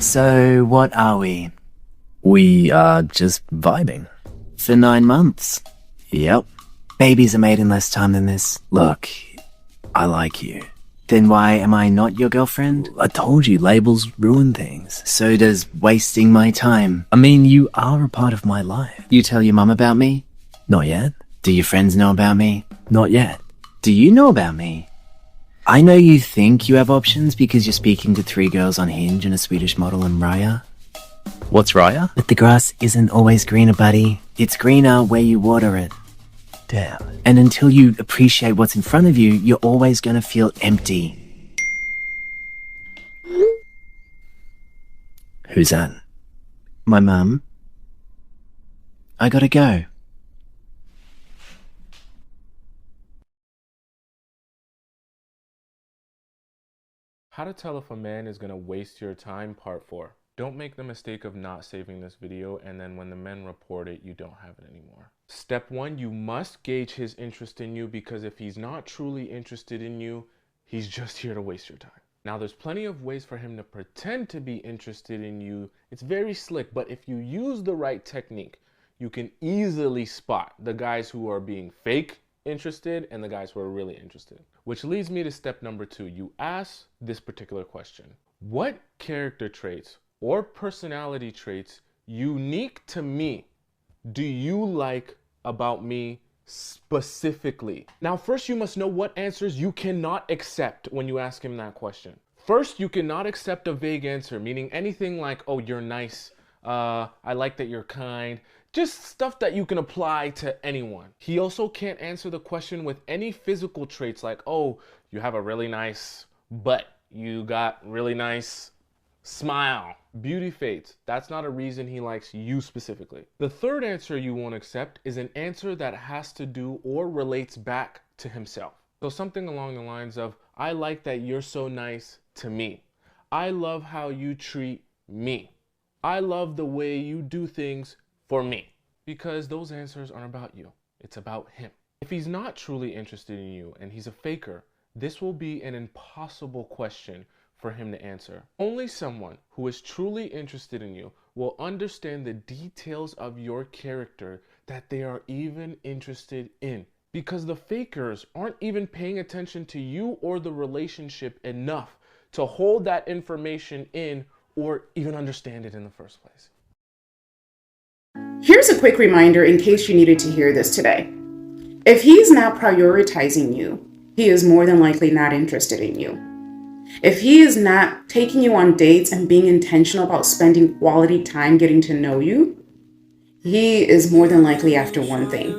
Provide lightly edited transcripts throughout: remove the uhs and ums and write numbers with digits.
So, what are we? We are just vibing. For 9 months? Yep. Babies are made in less time than this. Look, I like you. Then why am I not your girlfriend? I told you, labels ruin things. So does wasting my time. I mean, you are a part of my life. You tell your mum about me? Not yet. Do your friends know about me? Not yet. Do you know about me? I know you think you have options because you're speaking to 3 girls on Hinge and a Swedish model in Raya. What's Raya? But the grass isn't always greener, buddy. It's greener where you water it. Damn. And until you appreciate what's in front of you, you're always gonna feel empty. Who's that? My mum. I gotta go. How to tell if a man is going to waste your time, part 4. Don't make the mistake of not saving this video and then when the men report it, you don't have it anymore. Step 1, you must gauge his interest in you, because if he's not truly interested in you, he's just here to waste your time. Now, there's plenty of ways for him to pretend to be interested in you. It's very slick, but if you use the right technique, you can easily spot the guys who are being fake interested and the guys who are really interested. Which leads me to step number 2. You ask this particular question: what character traits or personality traits unique to me do you like about me specifically? Now, first you must know what answers you cannot accept when you ask him that question. First, you cannot accept a vague answer, meaning anything like, oh, you're nice, I like that you're kind, just stuff that you can apply to anyone. He also can't answer the question with any physical traits like, oh, you have a really nice butt, you got really nice smile. Beauty fades. That's not a reason he likes you specifically. The third answer you won't accept is an answer that has to do or relates back to himself. So something along the lines of, I like that you're so nice to me. I love how you treat me. I love the way you do things for me. Because those answers aren't about you. It's about him. If he's not truly interested in you and he's a faker, this will be an impossible question for him to answer. Only someone who is truly interested in you will understand the details of your character that they are even interested in. Because the fakers aren't even paying attention to you or the relationship enough to hold that information in or even understand it in the first place. Here's a quick reminder in case you needed to hear this today. If he's not prioritizing you, he is more than likely not interested in you. If he is not taking you on dates and being intentional about spending quality time getting to know you, he is more than likely after one thing.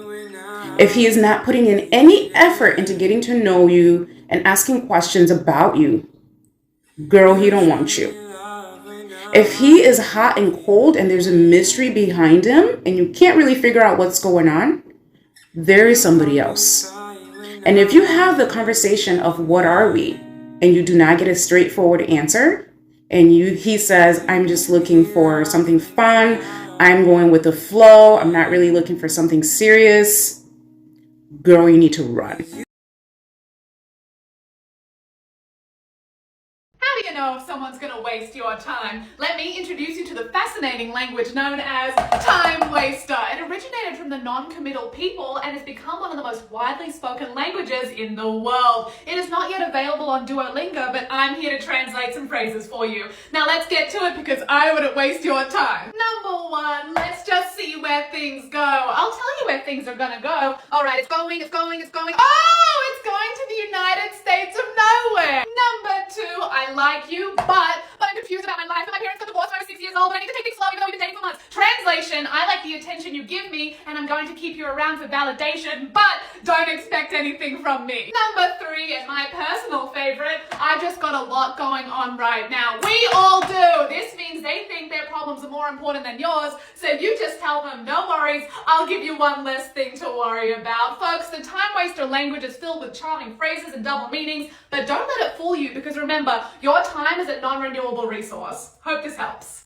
If he is not putting in any effort into getting to know you and asking questions about you, girl, he don't want you. If he is hot and cold and there's a mystery behind him and you can't really figure out what's going on, there is somebody else. And if you have the conversation of what are we, and you do not get a straightforward answer, and he says, I'm just looking for something fun, I'm going with the flow, I'm not really looking for something serious, girl, you need to run. How do you know if someone's going to waste your time? Let me introduce you to the fascinating language known as time waster. It originated from the non-committal people and has become one of the most widely spoken languages in the world. It is not yet available on Duolingo, but I'm here to translate some phrases for you. Now let's get to it because I wouldn't waste your time. Number 1, let's just see where things go. I'll tell you where things are gonna go. All right, it's going. Oh, it's going to the United States of nowhere. Number 2, I like you, but I'm confused about my life and my parents got divorced when I was 6 years old, but I need to take things slow even though we've been dating for months. Translation, I like the attention you give me and I'm going to keep you around for validation, but don't expect anything from me. Number 3, and my personal favorite, I've just got a lot going on right now. We all do. This means they think their problems are more important than yours, so you just tell them, no worries, I'll give you one less thing to worry about. Folks, the time waster language is filled with charming phrases and double meanings, but don't let it fool you because remember, your time is a non-renewable resource. Hope this helps.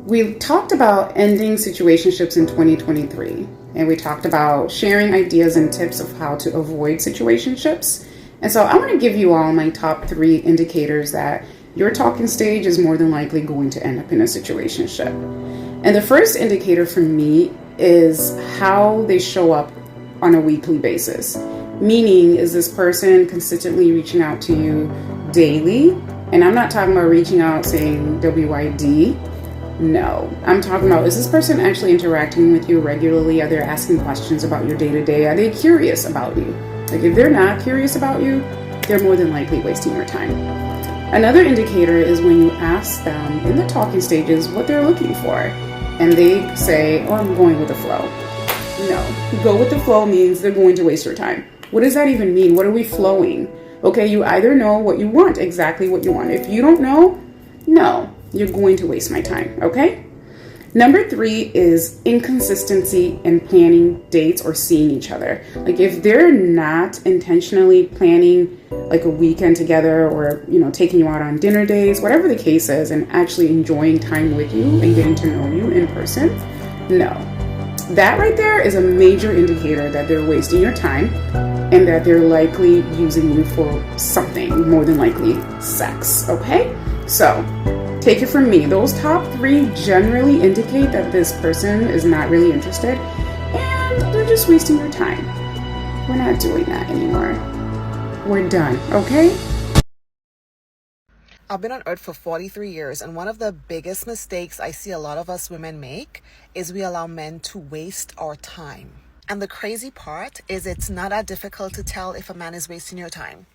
We talked about ending situationships in 2023, and we talked about sharing ideas and tips of how to avoid situationships. And so I want to give you all my top 3 indicators that your talking stage is more than likely going to end up in a situationship. And the first indicator for me is how they show up on a weekly basis. Meaning, is this person consistently reaching out to you daily? And I'm not talking about reaching out saying WYD. No, I'm talking about, is this person actually interacting with you regularly? Are they asking questions about your day-to-day? Are they curious about you? Like, if they're not curious about you, they're more than likely wasting your time. Another indicator is when you ask them in the talking stages what they're looking for, and they say, oh, I'm going with the flow. No, go with the flow means they're going to waste your time. What does that even mean? What are we flowing? Okay, you either know what you want, exactly what you want. If you don't know, no, you're going to waste my time, okay? Number 3 is inconsistency in planning dates or seeing each other. Like, if they're not intentionally planning like a weekend together, or, you know, taking you out on dinner days, whatever the case is, and actually enjoying time with you and getting to know you in person, no. That right there is a major indicator that they're wasting your time and that they're likely using you for something, more than likely sex, okay? So, take it from me. Those top 3 generally indicate that this person is not really interested and they're just wasting your time. We're not doing that anymore. We're done, okay? I've been on Earth for 43 years, and one of the biggest mistakes I see a lot of us women make is we allow men to waste our time. And the crazy part is it's not that difficult to tell if a man is wasting your time.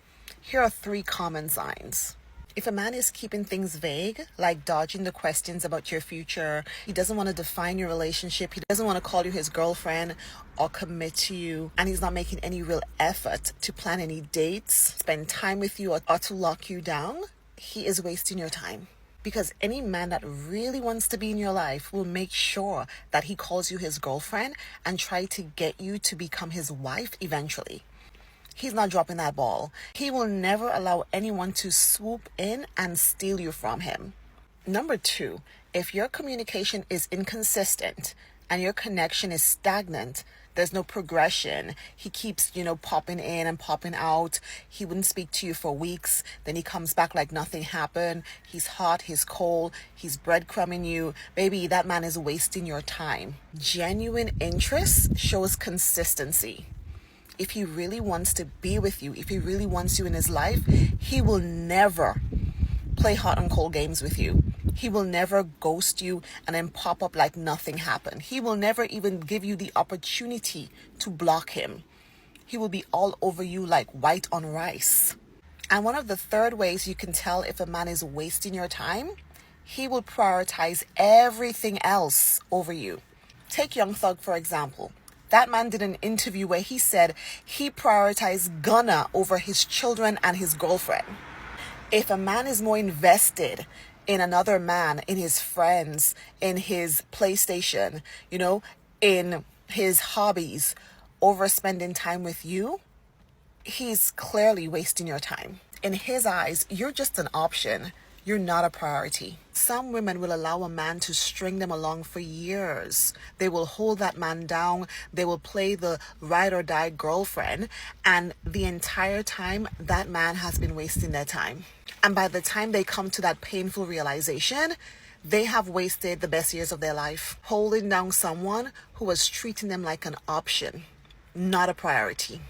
Here are 3 common signs. If a man is keeping things vague, like dodging the questions about your future, he doesn't want to define your relationship, he doesn't want to call you his girlfriend or commit to you, and he's not making any real effort to plan any dates, spend time with you, or to lock you down, he is wasting your time. Because any man that really wants to be in your life will make sure that he calls you his girlfriend and try to get you to become his wife eventually. He's not dropping that ball. He will never allow anyone to swoop in and steal you from him. Number 2, if your communication is inconsistent and your connection is stagnant, there's no progression. He keeps, popping in and popping out. He wouldn't speak to you for weeks. Then he comes back like nothing happened. He's hot, he's cold, he's breadcrumbing you. Baby, that man is wasting your time. Genuine interest shows consistency. If he really wants to be with you, if he really wants you in his life, he will never play hot and cold games with you. He will never ghost you and then pop up like nothing happened. He will never even give you the opportunity to block him. He will be all over you like white on rice. And one of the 3rd ways you can tell if a man is wasting your time, he will prioritize everything else over you. Take Young Thug, for example. That man did an interview where he said he prioritized Gunna over his children and his girlfriend. If a man is more invested in another man, in his friends, in his PlayStation, in his hobbies, over spending time with you, he's clearly wasting your time. In his eyes, you're just an option. You're not a priority. Some women will allow a man to string them along for years. They will hold that man down. They will play the ride or die girlfriend. And the entire time, that man has been wasting their time. And by the time they come to that painful realization, they have wasted the best years of their life holding down someone who was treating them like an option, not a priority.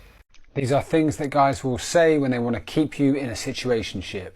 These are things that guys will say when they want to keep you in a situationship.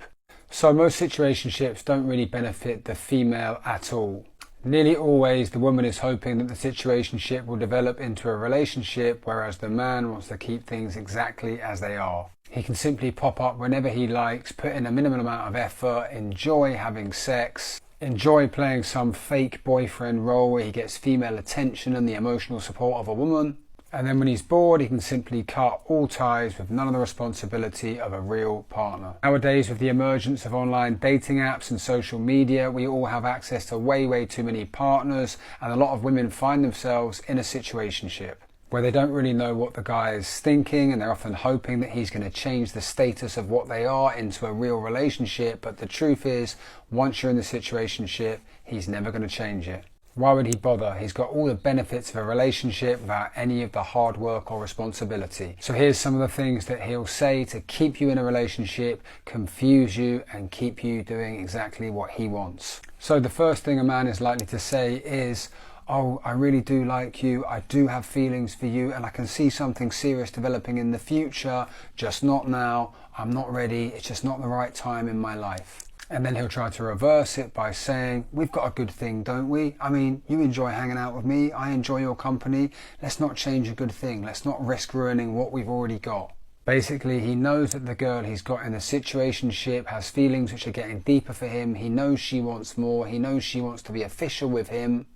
So most situationships don't really benefit the female at all. Nearly always the woman is hoping that the situationship will develop into a relationship, whereas the man wants to keep things exactly as they are. He can simply pop up whenever he likes, put in a minimal amount of effort, enjoy having sex, enjoy playing some fake boyfriend role where he gets female attention and the emotional support of a woman. And then when he's bored, he can simply cut all ties with none of the responsibility of a real partner. Nowadays, with the emergence of online dating apps and social media, we all have access to way too many partners, and a lot of women find themselves in a situationship where they don't really know what the guy is thinking, and they're often hoping that he's going to change the status of what they are into a real relationship. But the truth is, once you're in the situationship, he's never going to change it. Why would he bother? He's got all the benefits of a relationship without any of the hard work or responsibility. So here's some of the things that he'll say to keep you in a relationship, confuse you, and keep you doing exactly what he wants. So the first thing a man is likely to say is, oh, I really do like you, I do have feelings for you, and I can see something serious developing in the future, just not now, I'm not ready, it's just not the right time in my life. And then he'll try to reverse it by saying, we've got a good thing, don't we? I mean, you enjoy hanging out with me, I enjoy your company, let's not change a good thing, let's not risk ruining what we've already got. Basically, he knows that the girl he's got in the situationship has feelings which are getting deeper for him, he knows she wants more, he knows she wants to be official with him,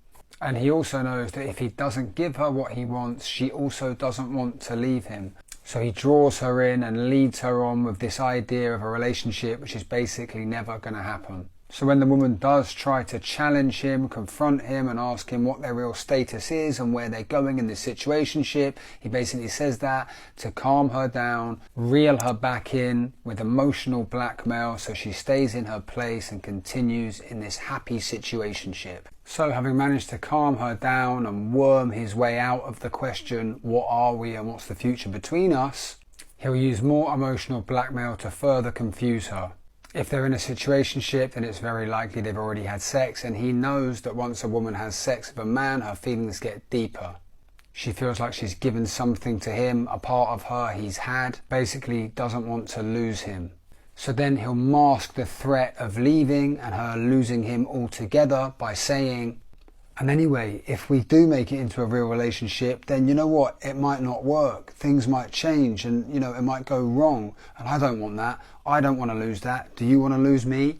and he also knows that if he doesn't give her what he wants, she also doesn't want to leave him. So he draws her in and leads her on with this idea of a relationship which is basically never going to happen. So when the woman does try to challenge him, confront him and ask him what their real status is and where they're going in this situationship, he basically says that to calm her down, reel her back in with emotional blackmail so she stays in her place and continues in this happy situationship. So having managed to calm her down and worm his way out of the question, what are we and what's the future between us, he'll use more emotional blackmail to further confuse her. If they're in a situationship, then it's very likely they've already had sex, and he knows that once a woman has sex with a man, her feelings get deeper. She feels like she's given something to him, a part of her he's had, basically doesn't want to lose him. So then he'll mask the threat of leaving and her losing him altogether by saying, and anyway, if we do make it into a real relationship, then you know what, it might not work, things might change and you know, it might go wrong, and I don't want that, I don't want to lose that, do you want to lose me?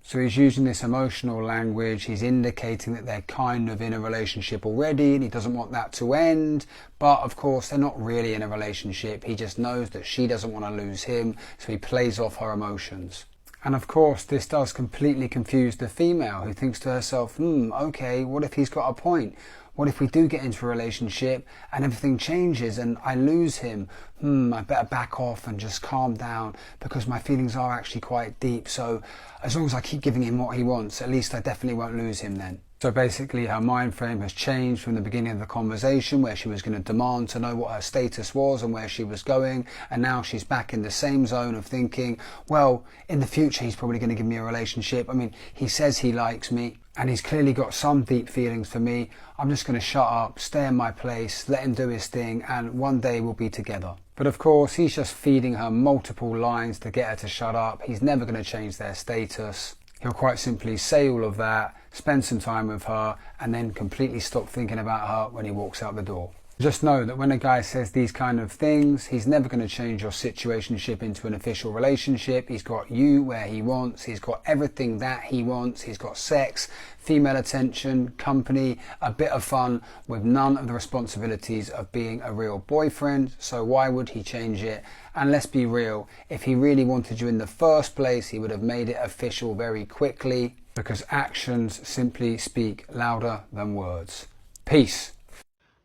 So he's using this emotional language, he's indicating that they're kind of in a relationship already and he doesn't want that to end, but of course they're not really in a relationship, he just knows that she doesn't want to lose him, so he plays off her emotions. And of course this does completely confuse the female who thinks to herself, okay, what if he's got a point? What if we do get into a relationship and everything changes and I lose him? I better back off and just calm down because my feelings are actually quite deep. So as long as I keep giving him what he wants, at least I definitely won't lose him then. So basically her mind frame has changed from the beginning of the conversation where she was going to demand to know what her status was and where she was going, and now she's back in the same zone of thinking, well, in the future he's probably going to give me a relationship. I mean, he says he likes me and he's clearly got some deep feelings for me. I'm just going to shut up, stay in my place, let him do his thing, and one day we'll be together. But of course he's just feeding her multiple lines to get her to shut up. He's never going to change their status. He'll quite simply say all of that, spend some time with her, and then completely stop thinking about her when he walks out the door. Just know that when a guy says these kind of things, he's never going to change your situationship into an official relationship. He's got you where he wants, he's got everything that he wants, he's got sex, female attention, company, a bit of fun, with none of the responsibilities of being a real boyfriend. So why would he change it? And let's be real, if he really wanted you in the first place, he would have made it official very quickly, because actions simply speak louder than words. Peace.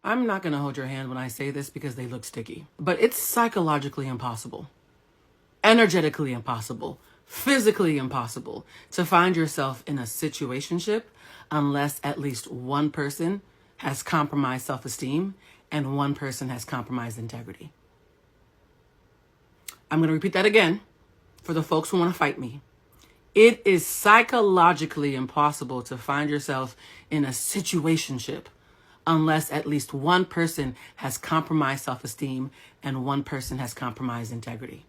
I'm not going to hold your hand when I say this because they look sticky, but it's psychologically impossible, energetically impossible, physically impossible to find yourself in a situationship unless at least one person has compromised self-esteem and one person has compromised integrity. I'm going to repeat that again for the folks who want to fight me. It is psychologically impossible to find yourself in a situationship unless at least one person has compromised self-esteem and one person has compromised integrity.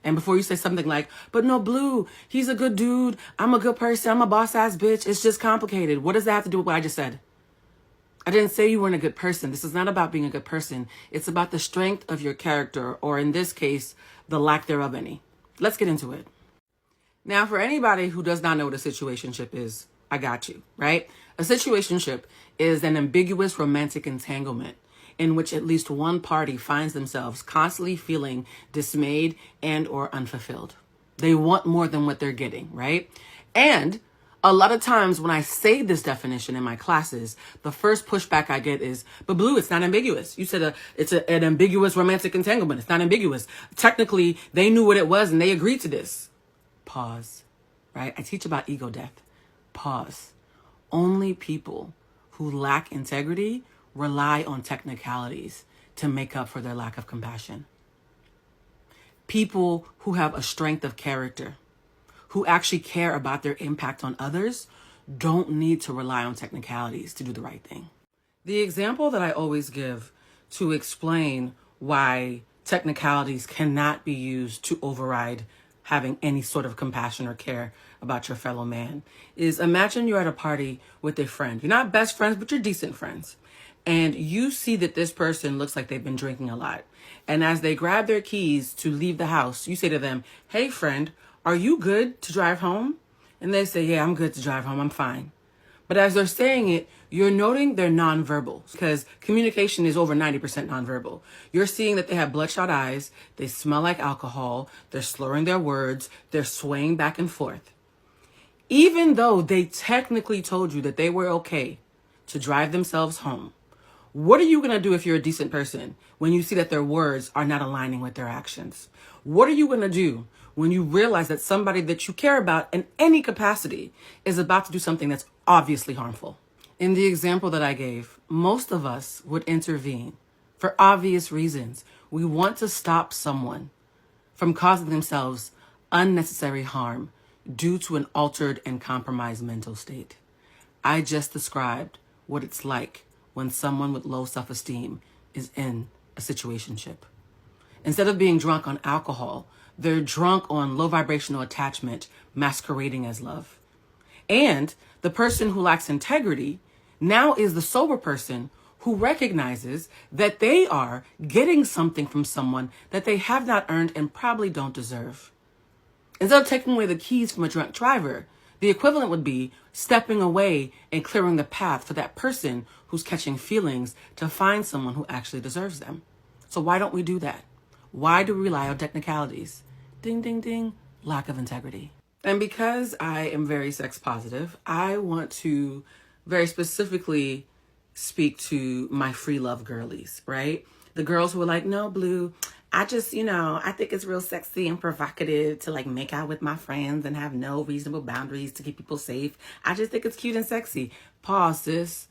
And before you say something like, but no, Blue, he's a good dude, I'm a good person, I'm a boss-ass bitch, it's just complicated. What does that have to do with what I just said? I didn't say you weren't a good person. This is not about being a good person. It's about the strength of your character, or in this case, the lack thereof any. Let's get into it. Now, for anybody who does not know what a situationship is, I got you, right? A situationship is an ambiguous romantic entanglement in which at least one party finds themselves constantly feeling dismayed and or unfulfilled. They want more than what they're getting, right? And a lot of times when I say this definition in my classes, the first pushback I get is, but Blue, it's not ambiguous. You said it's an ambiguous romantic entanglement. It's not ambiguous. Technically, they knew what it was and they agreed to this. Pause, right? I teach about ego death. Pause. Only people who lack integrity rely on technicalities to make up for their lack of compassion. People who have a strength of character, who actually care about their impact on others, don't need to rely on technicalities to do the right thing. The example that I always give to explain why technicalities cannot be used to override having any sort of compassion or care about your fellow man is, imagine you're at a party with a friend. You're not best friends, but you're decent friends. And you see that this person looks like they've been drinking a lot. And as they grab their keys to leave the house, you say to them, "Hey friend, are you good to drive home?" And they say, "Yeah, I'm good to drive home. I'm fine." But as they're saying it, you're noting their nonverbal, because communication is over 90% nonverbal. You're seeing that they have bloodshot eyes, they smell like alcohol, they're slurring their words, they're swaying back and forth. Even though they technically told you that they were okay to drive themselves home, what are you going to do if you're a decent person when you see that their words are not aligning with their actions? What are you going to do when you realize that somebody that you care about in any capacity is about to do something that's obviously harmful? In the example that I gave, most of us would intervene for obvious reasons. We want to stop someone from causing themselves unnecessary harm due to an altered and compromised mental state. I just described what it's like when someone with low self-esteem is in a situationship. Instead of being drunk on alcohol, they're drunk on low vibrational attachment masquerading as love. And the person who lacks integrity now is the sober person who recognizes that they are getting something from someone that they have not earned and probably don't deserve. Instead of taking away the keys from a drunk driver, the equivalent would be stepping away and clearing the path for that person who's catching feelings to find someone who actually deserves them. So why don't we do that? Why do we rely on technicalities? Ding, ding, ding, lack of integrity. And because I am very sex positive, I want to very specifically speak to my free love girlies, right? The girls who are like, "No, Blue, I just, I think it's real sexy and provocative to like make out with my friends and have no reasonable boundaries to keep people safe. I just think it's cute and sexy." Pause, sis.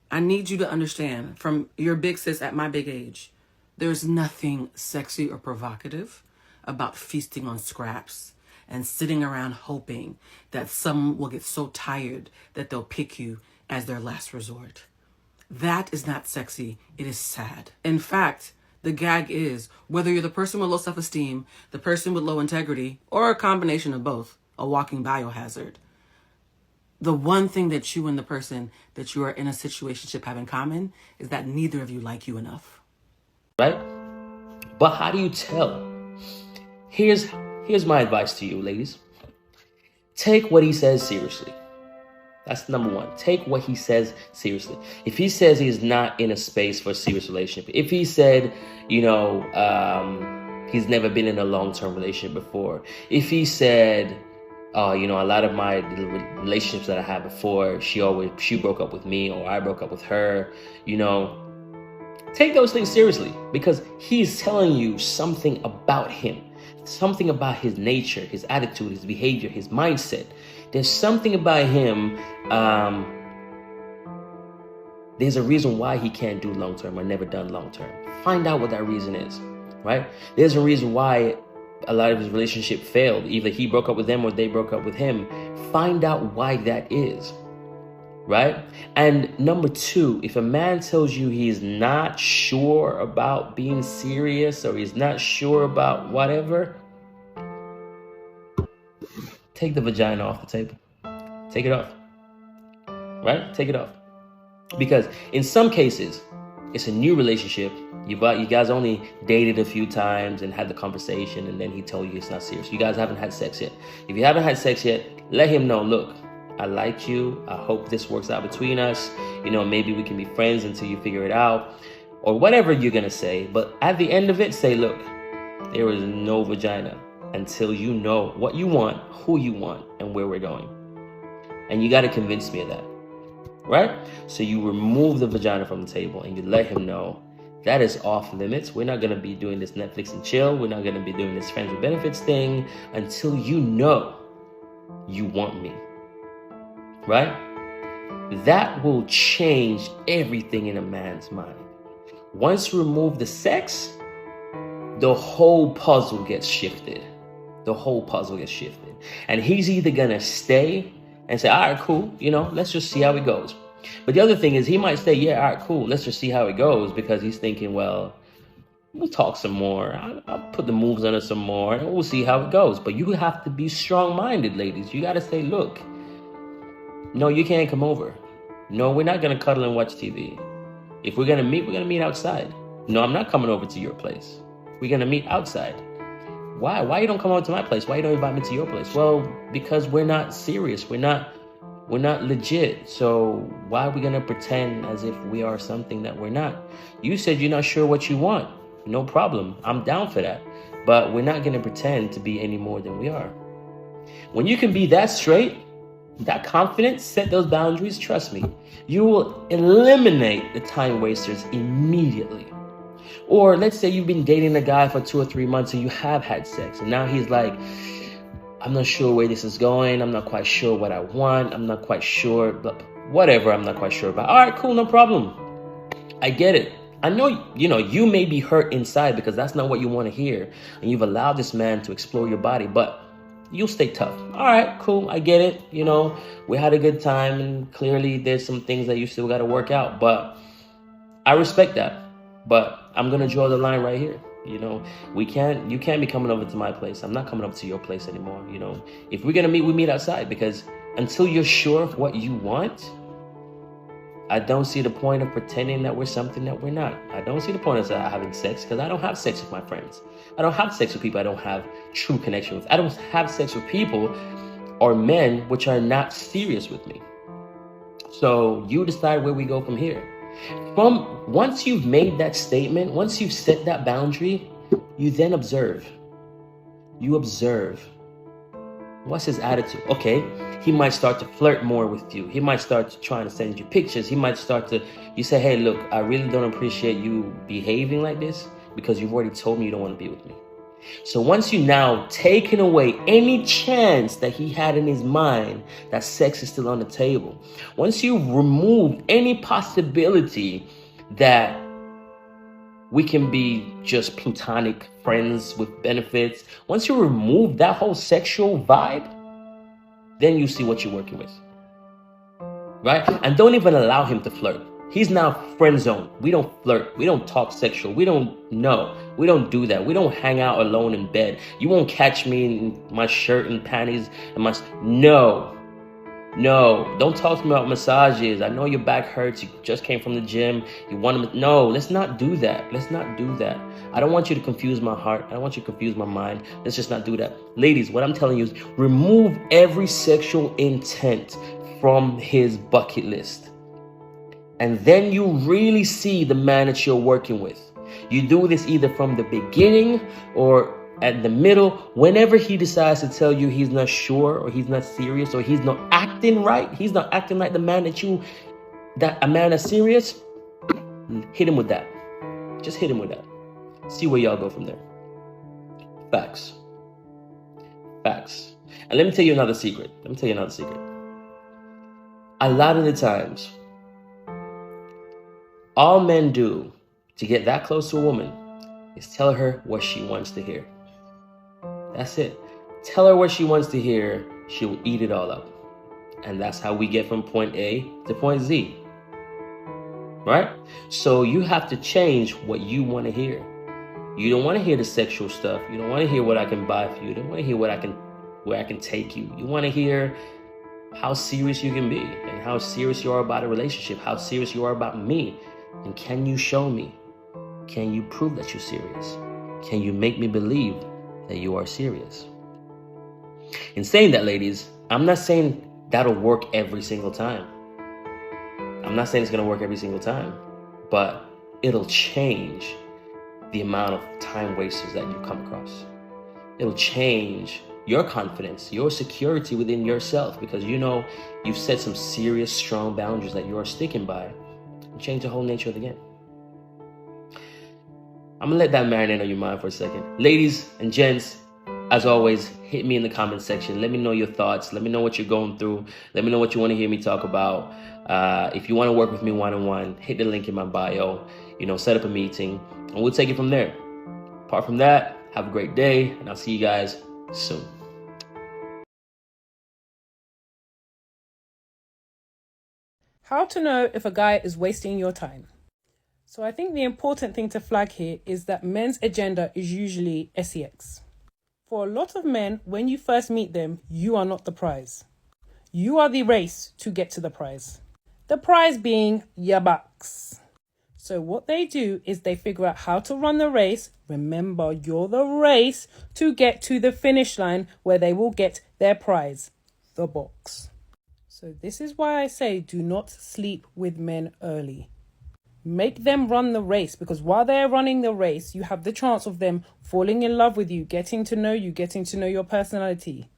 I need you to understand, from your big sis at my big age, there's nothing sexy or provocative about feasting on scraps and sitting around hoping that someone will get so tired that they'll pick you as their last resort. That is not sexy. It is sad. In fact, the gag is, whether you're the person with low self-esteem, the person with low integrity, or a combination of both, a walking biohazard, the one thing that you and the person that you are in a situationship have in common is that neither of you like you enough. Right? But how do you tell? Here's my advice to you, ladies. Take what he says seriously. That's number one. Take what he says seriously. If he says he's not in a space for a serious relationship, if he said, he's never been in a long-term relationship before, if he said, a lot of my relationships that I had before, she broke up with me or I broke up with her, take those things seriously, because he's telling you something about him, something about his nature, his attitude, his behavior, his mindset. There's something about him. There's a reason why he can't do long-term or never done long-term. Find out what that reason is, right? There's a reason why a lot of his relationship failed. Either he broke up with them or they broke up with him. Find out why that is, right? And number two, if a man tells you he's not sure about being serious or he's not sure about whatever, take the vagina off the table. Take it off, right? Take it off. Because in some cases, it's a new relationship. You guys only dated a few times and had the conversation, and then he told you it's not serious. You guys haven't had sex yet. If you haven't had sex yet, let him know, look, I like you. I hope this works out between us. Maybe we can be friends until you figure it out, or whatever you're going to say. But at the end of it, say, look, there is no vagina until you know what you want, who you want, and where we're going. And you got to convince me of that, right? So you remove the vagina from the table and you let him know that is off limits. We're not going to be doing this Netflix and chill. We're not going to be doing this friends with benefits thing until you know you want me, right? that will change everything in a man's mind. Once you remove the sex, the whole puzzle gets shifted. The whole puzzle gets shifted. And he's either gonna stay and say, all right, cool, let's just see how it goes. But the other thing is he might say, yeah, all right, cool, let's just see how it goes, because he's thinking, well, we'll talk some more. I'll put the moves on it some more, and we'll see how it goes. But you have to be strong-minded, ladies. You got to say, look, no, you can't come over. No, we're not going to cuddle and watch TV. If we're going to meet outside. No, I'm not coming over to your place. We're going to meet outside. Why? Why you don't come over to my place? Why you don't invite me to your place? Well, because we're not serious. We're not legit. So why are we going to pretend as if we are something that we're not? You said you're not sure what you want. No problem. I'm down for that. But we're not going to pretend to be any more than we are. When you can be that straight, that confident, set those boundaries, trust me, you will eliminate the time wasters immediately. Or let's say you've been dating a guy for 2 or 3 months and you have had sex. And now he's like, I'm not sure where this is going. I'm not quite sure what I want. I'm not quite sure, but whatever I'm not quite sure about. All right, cool, no problem. I get it. I know, you may be hurt inside because that's not what you want to hear. And you've allowed this man to explore your body, but you'll stay tough. All right, cool, I get it. We had a good time and clearly there's some things that you still got to work out. But I respect that. But I'm going to draw the line right here. You can't be coming over to my place. I'm not coming over to your place anymore. If we're going to meet, we meet outside, because until you're sure of what you want, I don't see the point of pretending that we're something that we're not. I don't see the point of having sex, because I don't have sex with my friends. I don't have sex with people I don't have true connection with. I don't have sex with people or men which are not serious with me. So you decide where we go from here. Once you've made that statement, once you've set that boundary, you then observe. You observe. What's his attitude? Okay, he might start to flirt more with you. He might start trying to send you pictures. He might start to, you say, hey, look, I really don't appreciate you behaving like this because you've already told me you don't want to be with me. So once you now taken away any chance that he had in his mind that sex is still on the table, once you remove any possibility that we can be just platonic friends with benefits, once you remove that whole sexual vibe, then you see what you're working with, right? And don't even allow him to flirt. He's now friend zone. We don't flirt. We don't talk sexual. We don't do that. We don't hang out alone in bed. You won't catch me in my shirt and panties and no. Don't talk to me about massages. I know your back hurts. You just came from the gym. You want to, no, let's not do that. Let's not do that. I don't want you to confuse my heart. I don't want you to confuse my mind. Let's just not do that. Ladies, what I'm telling you is remove every sexual intent from his bucket list. And then you really see the man that you're working with. You do this either from the beginning or at the middle. Whenever he decides to tell you he's not sure or he's not serious or he's not acting right, he's not acting like the man that a man that's serious, hit him with that. Just hit him with that. See where y'all go from there. Facts. And let me tell you another secret. A lot of the times, all men do to get that close to a woman is tell her what she wants to hear. That's it. Tell her what she wants to hear. She will eat it all up. And that's how we get from point A to point Z. Right? So you have to change what you want to hear. You don't want to hear the sexual stuff. You don't want to hear what I can buy for you. You don't want to hear where I can take you. You want to hear how serious you can be and how serious you are about a relationship, how serious you are about me. And can you show me? Can you prove that you're serious? Can you make me believe that you are serious? In saying that, ladies, I'm not saying that'll work every single time. I'm not saying it's going to work every single time, but it'll change the amount of time wasters that you come across. It'll change your confidence, your security within yourself, because you've set some serious, strong boundaries that you are sticking by. Change the whole nature of the game. I'm gonna let that marinate on your mind for a second. Ladies and gents, As always, hit me in the comment section. Let me know your thoughts. Let me know what you're going through. Let me know what you want to hear me talk about. If you want to work with me one-on-one, hit the link in my bio. Set up a meeting, and we'll take it from there. Apart from that, have a great day, and I'll see you guys soon. How to know if a guy is wasting your time. So I think the important thing to flag here is that men's agenda is usually sex. For a lot of men, when you first meet them, you are not the prize. You are the race to get to the prize. The prize being your bucks. So what they do is they figure out how to run the race. Remember, you're the race to get to the finish line where they will get their prize, the box. So this is why I say do not sleep with men early. Make them run the race, because while they're running the race, you have the chance of them falling in love with you, getting to know you, getting to know your personality.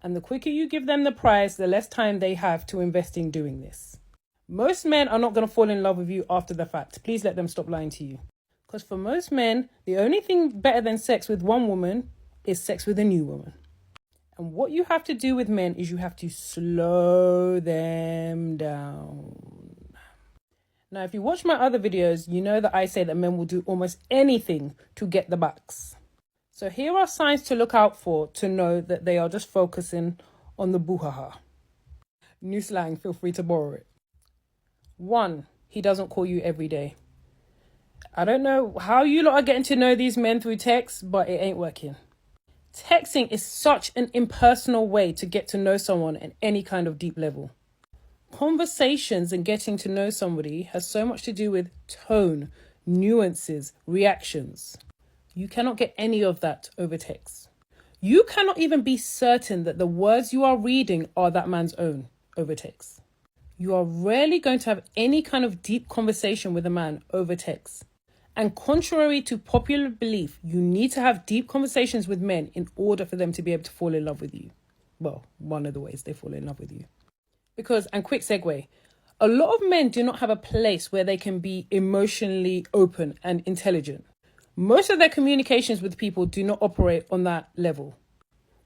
And the quicker you give them the prize, the less time they have to invest in doing this. Most men are not going to fall in love with you after the fact. Please let them stop lying to you. Because for most men, the only thing better than sex with one woman is sex with a new woman. And what you have to do with men is you have to slow them down. Now, if you watch my other videos, you know that I say that men will do almost anything to get the bucks. So here are signs to look out for to know that they are just focusing on the boo-ha-ha. New slang, feel free to borrow it. 1, he doesn't call you every day. I don't know how you lot are getting to know these men through text, but it ain't working. Texting is such an impersonal way to get to know someone at any kind of deep level. Conversations and getting to know somebody has so much to do with tone, nuances, reactions. You cannot get any of that over text. You cannot even be certain that the words you are reading are that man's own over text. You are rarely going to have any kind of deep conversation with a man over text. And contrary to popular belief, you need to have deep conversations with men in order for them to be able to fall in love with you. Well, one of the ways they fall in love with you. Because, and quick segue, a lot of men do not have a place where they can be emotionally open and intelligent. Most of their communications with people do not operate on that level.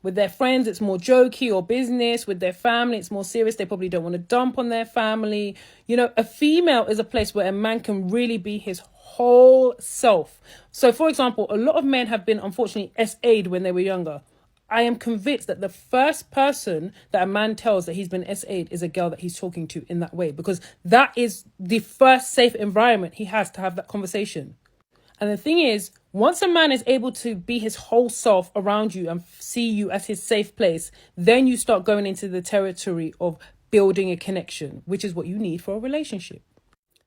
With their friends, it's more jokey or business. With their family, it's more serious. They probably don't want to dump on their family. A female is a place where a man can really be his whole self. So, for example, a lot of men have been, unfortunately, SA'd when they were younger. I am convinced that the first person that a man tells that he's been SA'd is a girl that he's talking to in that way, because that is the first safe environment he has to have that conversation. And the thing is, once a man is able to be his whole self around you and see you as his safe place, then you start going into the territory of building a connection, which is what you need for a relationship.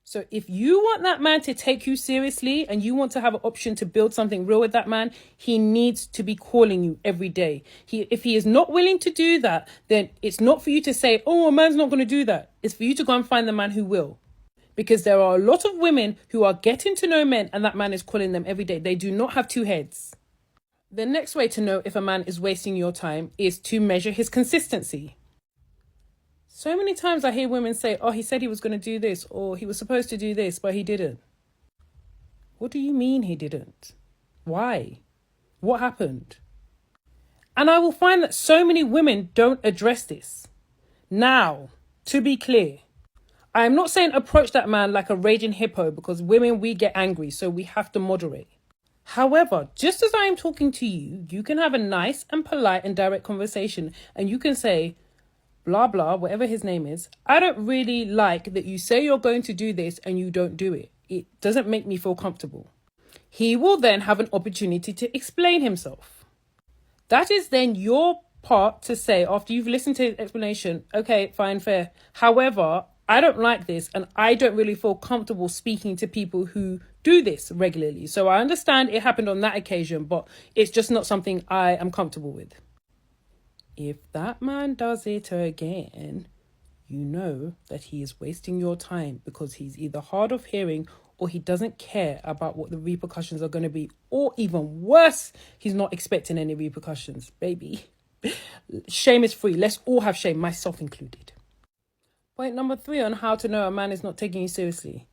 So if you want that man to take you seriously and you want to have an option to build something real with that man, he needs to be calling you every day. If he is not willing to do that, then it's not for you to say, oh, a man's not going to do that. It's for you to go and find the man who will. Because there are a lot of women who are getting to know men and that man is calling them every day. They do not have two heads. The next way to know if a man is wasting your time is to measure his consistency. So many times I hear women say, oh, he said he was going to do this, or he was supposed to do this, but he didn't. What do you mean he didn't? Why? What happened? And I will find that so many women don't address this. Now, to be clear, I am not saying approach that man like a raging hippo, because women, we get angry, so we have to moderate. However, just as I am talking to you, you can have a nice and polite and direct conversation, and you can say, blah, blah, whatever his name is, I don't really like that you say you're going to do this and you don't do it. It doesn't make me feel comfortable. He will then have an opportunity to explain himself. That is then your part to say, after you've listened to his explanation, okay, fine, fair. However, I don't like this and I don't really feel comfortable speaking to people who do this regularly. So I understand it happened on that occasion, but it's just not something I am comfortable with. If that man does it again, you know that he is wasting your time, because he's either hard of hearing or he doesn't care about what the repercussions are going to be. Or even worse, he's not expecting any repercussions. Baby, shame is free. Let's all have shame, myself included. Point number 3 on how to know a man is not taking you seriously.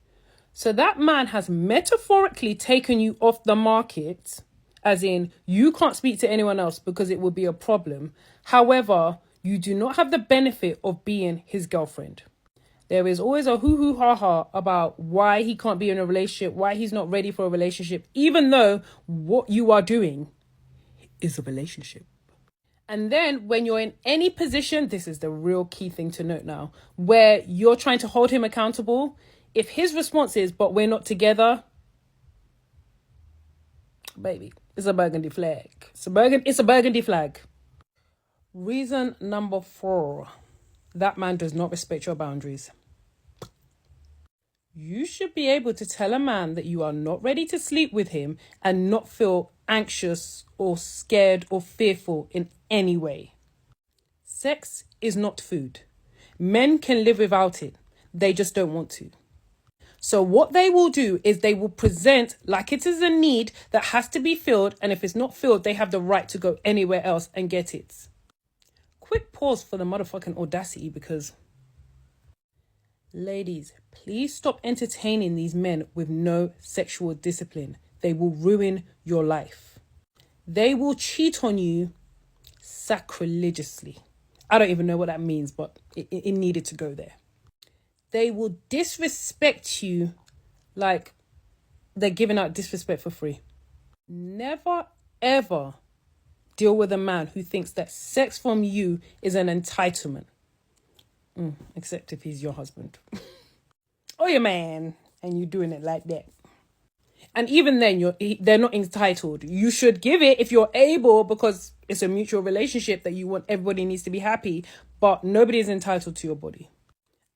So that man has metaphorically taken you off the market as in you can't speak to anyone else because it would be a problem. However, you do not have the benefit of being his girlfriend. There is always a hoo-hoo ha-ha about why he can't be in a relationship, why he's not ready for a relationship, even though what you are doing is a relationship. And then when you're in any position, this is the real key thing to note now, where you're trying to hold him accountable, if his response is, but we're not together, baby, it's a burgundy flag. It's a burgundy flag. Reason number 4, that man does not respect your boundaries. You should be able to tell a man that you are not ready to sleep with him and not feel anxious or scared or fearful in any way. Sex is not food. Men can live without it. They just don't want to. So what they will do is they will present like it is a need that has to be filled, and if it's not filled, they have the right to go anywhere else and get it. Quick pause for the motherfucking audacity, because ladies, please stop entertaining these men with no sexual discipline. They will ruin your life. They will cheat on you sacrilegiously. I don't even know what that means, but it needed to go there. They will disrespect you like they're giving out disrespect for free. Never, ever deal with a man who thinks that sex from you is an entitlement. Except if he's your husband. Or your man, and you're doing it like that. And even then, they're not entitled. You should give it if you're able, because it's a mutual relationship that you want. Everybody needs to be happy, but nobody is entitled to your body.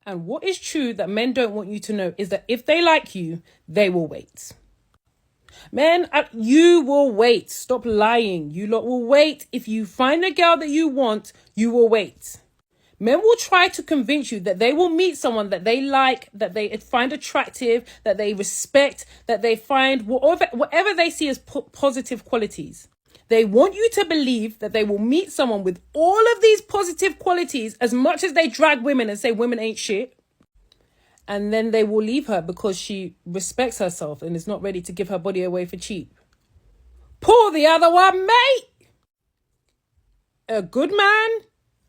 And what is true that men don't want you to know is that if they like you, they will wait. Men, you will wait. Stop lying. You lot will wait. If you find a girl that you want, you will wait. Men will try to convince you that they will meet someone that they like, that they find attractive, that they respect, that they find whatever they see as positive qualities. They want you to believe that they will meet someone with all of these positive qualities as much as they drag women and say women ain't shit. And then they will leave her because she respects herself and is not ready to give her body away for cheap. Pull the other one, mate. A good man.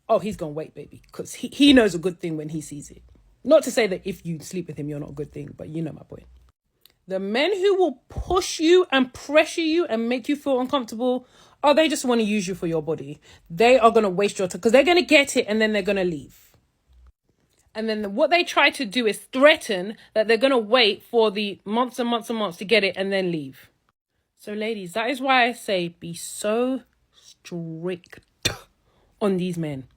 Oh, he's going to wait, baby, because he knows a good thing when he sees it. Not to say that if you sleep with him, you're not a good thing, but you know my point. The men who will push you and pressure you and make you feel uncomfortable, they just want to use you for your body. They are going to waste your time because they're going to get it and then they're going to leave. And then what they try to do is threaten that they're going to wait for the months and months and months to get it and then leave. So ladies, that is why I say be so strict on these men.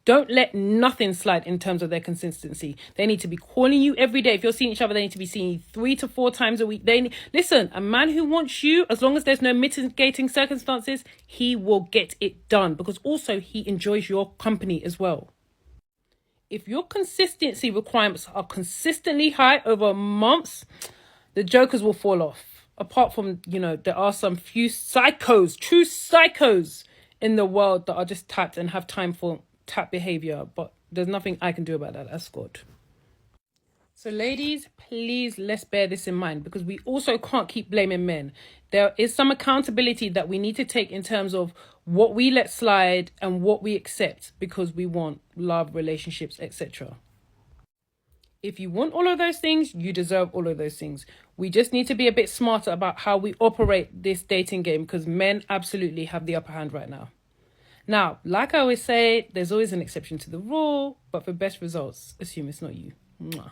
Don't let nothing slide in terms of their consistency. They need to be calling you every day. If you're seeing each other, they need to be seeing you 3 to 4 times a week. Listen, a man who wants you, as long as there's no mitigating circumstances, he will get it done, because also he enjoys your company as well. If your consistency requirements are consistently high over months, the jokers will fall off. Apart from, there are some few psychos, true psychos in the world that are just tapped and have time for tap behavior, but there's nothing I can do about that. That's God. So ladies, please, let's bear this in mind, because we also can't keep blaming men. There is some accountability that we need to take in terms of what we let slide and what we accept because we want love, relationships, etc. If you want all of those things, you deserve all of those things. We just need to be a bit smarter about how we operate this dating game, because men absolutely have the upper hand right now. Now, like I always say, there's always an exception to the rule, but for best results, assume it's not you. Mwah.